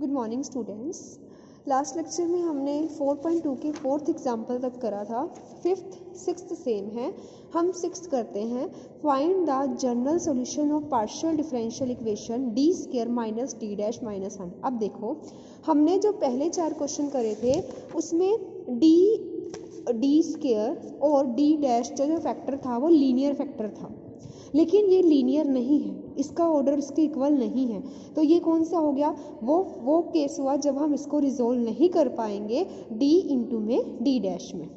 Good morning students. Last lecture में हमने 4.2 के फोर्थ एग्जाम्पल तक करा था। फिफ्थ सिक्स्थ सेम है। हम सिक्स्थ करते हैं। Find the general solution of partial differential equation D square minus D dash minus 1। अब देखो, हमने जो पहले 4 क्वेश्चन करे थे उसमें डी स्क्वायर और डी डैश जो फैक्टर था वो लीनियर फैक्टर था, लेकिन ये लीनियर नहीं है, इसका ऑर्डर इसके इक्वल नहीं है। तो ये कौन सा हो गया? वो केस हुआ जब हम इसको रिजोल्व नहीं कर पाएंगे डी इंटू में डी डैश में,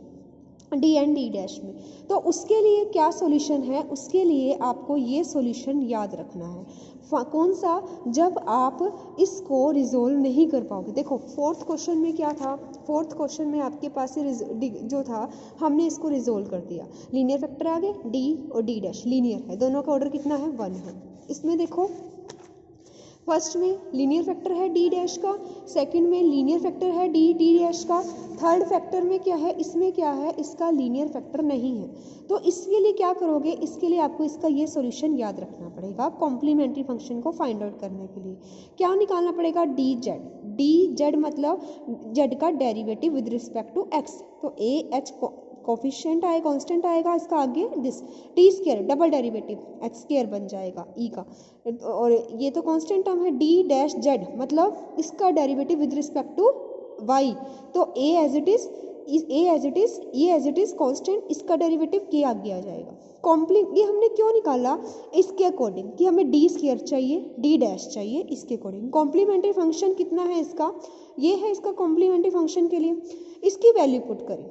डी एंड डी डैश में। तो उसके लिए क्या सॉल्यूशन है? उसके लिए आपको ये सॉल्यूशन याद रखना है। कौन सा? जब आप इसको रिजोल्व नहीं कर पाओगे। देखो फोर्थ क्वेश्चन में क्या था? फोर्थ क्वेश्चन में आपके पास जो था हमने इसको रिजोल्व कर दिया। लीनियर फैक्टर आ गए डी और डी डैश, लीनियर है, दोनों का ऑर्डर कितना है? 1 है। इसमें देखो फर्स्ट में लीनियर फैक्टर है डी डैश का, सेकंड में लीनियर फैक्टर है डी डैश का, थर्ड फैक्टर में क्या है? इसमें क्या है? इसका लीनियर फैक्टर नहीं है। तो इसके लिए क्या करोगे? इसके लिए आपको इसका ये सॉल्यूशन याद रखना पड़ेगा। कॉम्प्लीमेंट्री फंक्शन को फाइंड आउट करने के लिए क्या निकालना पड़ेगा? डी जेड मतलब जेड का derivative with respect to X. तो ए एच कोफिशिएंट आएगा, कांस्टेंट आएगा, इसका आगे this T square double derivative H square बन जाएगा ई का, और ये तो कांस्टेंट टर्म है डी डैश जेड मतलब इसका derivative with respect to Y. तो A as it is constant, इसका डेरिवेटिव के आगे आ जाएगा। ये हमने क्यों निकाला? इसके अकॉर्डिंग कि हमें डी स्क्वायर चाहिए, डी डैश चाहिए, इसके अकॉर्डिंग। कॉम्प्लीमेंट्री फंक्शन कितना है इसका? ये है इसका कॉम्प्लीमेंट्री फंक्शन के लिए। इसकी वैल्यू पुट करी,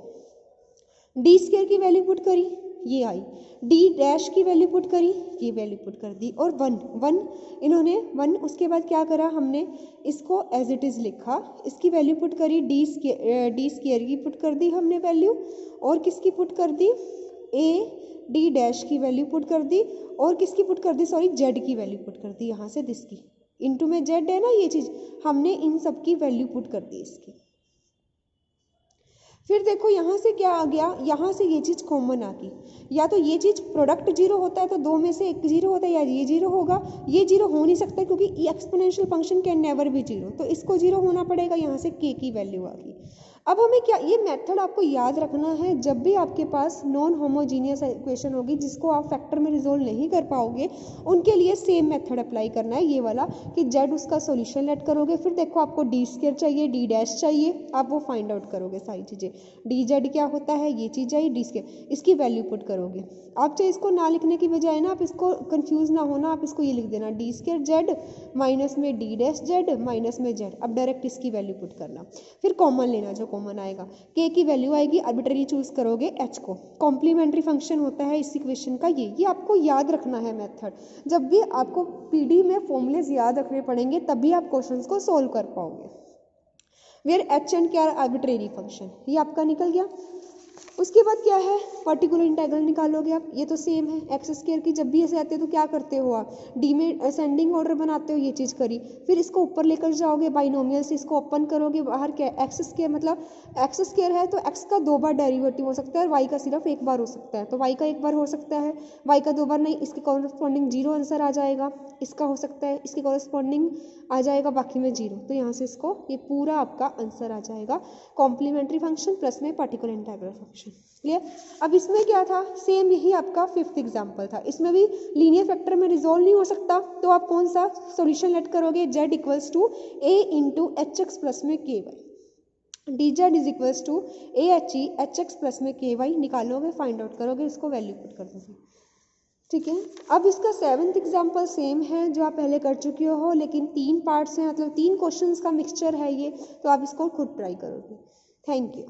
डी स्क्वायर की वैल्यू पुट करी, ये आई। डी डैश की वैल्यू पुट करी, ये वैल्यू पुट कर दी, और वन इन्होंने वन। उसके बाद क्या करा? हमने इसको एज इट इज़ लिखा, इसकी वैल्यू पुट करी, डी स्क्वायर की पुट कर दी हमने वैल्यू, और किसकी पुट कर दी? ए डी डैश की वैल्यू पुट कर दी, और किसकी पुट कर दी? सॉरी, जेड की वैल्यू पुट कर दी। यहाँ से दिस की इनटू में जेड है ना, ये चीज़ हमने इन सब की वैल्यू पुट कर दी इसकी। फिर देखो यहाँ से क्या आ गया? यहाँ से ये चीज़ कॉमन आ गई। या तो ये चीज़ प्रोडक्ट जीरो होता है तो दो में से एक जीरो होता है, या ये जीरो होगा। ये जीरो हो नहीं सकता क्योंकि exponential function can never be zero, तो इसको जीरो होना पड़ेगा। यहाँ से के की वैल्यू आ गई। अब हमें क्या, ये मेथड आपको याद रखना है। जब भी आपके पास नॉन होमोजीनियस इक्वेशन होगी जिसको आप फैक्टर में रिजोल्व नहीं कर पाओगे, उनके लिए सेम मेथड अप्लाई करना है, ये वाला कि जेड उसका सॉल्यूशन लेट करोगे। फिर देखो आपको डी स्क्वायर चाहिए, डी डैश चाहिए, आप वो फाइंड आउट करोगे सारी चीज़ें। डी जेड क्या होता है? ये चीज़ आई, डी स्क्वायर, इसकी वैल्यू पुट करोगे। आप चाहे इसको ना लिखने की बजाय ना, आप इसको कंफ्यूज ना होना, आप इसको ये लिख देना, डी स्क्वायर जेड माइनस में डी डैश जेड माइनस में जेड। अब डायरेक्ट इसकी वैल्यू पुट करना, फिर कॉमन लेना, जो कॉमन आएगा के की वैल्यू आएगी, आर्बिट्ररी चूज करोगे एच को। कॉम्प्लीमेंट्री फंक्शन होता है इस इक्वेशन का ये आपको याद रखना है मेथड। जब भी आपको पीडी में फॉर्मूलेज याद रखने पड़ेंगे तभी आप क्वेश्चंस को सोल्व कर पाओगे। वेयर एच एंड क्या? आर्बिट्रेरी फंक्शन, ये आपका निकल गया। उसके बाद क्या है? पर्टिकुलर इंटीग्रल निकालोगे आप। ये तो सेम है, एक्स स्क्वायर की जब भी ऐसे आते हैं तो क्या करते हो आप? डी में असेंडिंग ऑर्डर बनाते हो, ये चीज़ करी। फिर इसको ऊपर लेकर जाओगे, बाइनोमियल से इसको ओपन करोगे, बाहर क्या? एक्स स्क्वायर मतलब एक्स स्क्वायर है तो एक्स का 2 बार डेरिवेटिव हो सकता है और वाई का सिर्फ 1 बार हो सकता है। तो वाई का 1 बार हो सकता है, वाई का 2 बार नहीं, इसके कॉरस्पॉन्डिंग 0 आंसर आ जाएगा। इसका हो सकता है, इसके कॉरस्पॉन्डिंग आ जाएगा, बाकी में 0। तो यहाँ से इसको ये पूरा आपका आंसर आ जाएगा। कॉम्प्लीमेंट्री फंक्शन प्लस में पर्टिकुलर इंटीग्रल फंक्शन। क्लियर? अब इसमें क्या था? सेम यही आपका फिफ्थ एग्जाम्पल था। इसमें भी लीनियर फैक्टर में रिजोल्व नहीं हो सकता, तो आप कौन सा सॉल्यूशन लेट करोगे? Z equals to A into H X plus में K Y. D Z is equals to A H E H X plus में के वाई निकालोगे, फाइंड आउट करोगे, इसको वैल्यू पुट कर दोगे। ठीक है। अब इसका 7th एग्जाम्पल सेम है जो आप पहले कर चुके हो, लेकिन 3 पार्ट्स हैं, मतलब 3 क्वेश्चंस का मिक्सचर है ये, तो आप इसको खुद ट्राई करोगे। Thank you.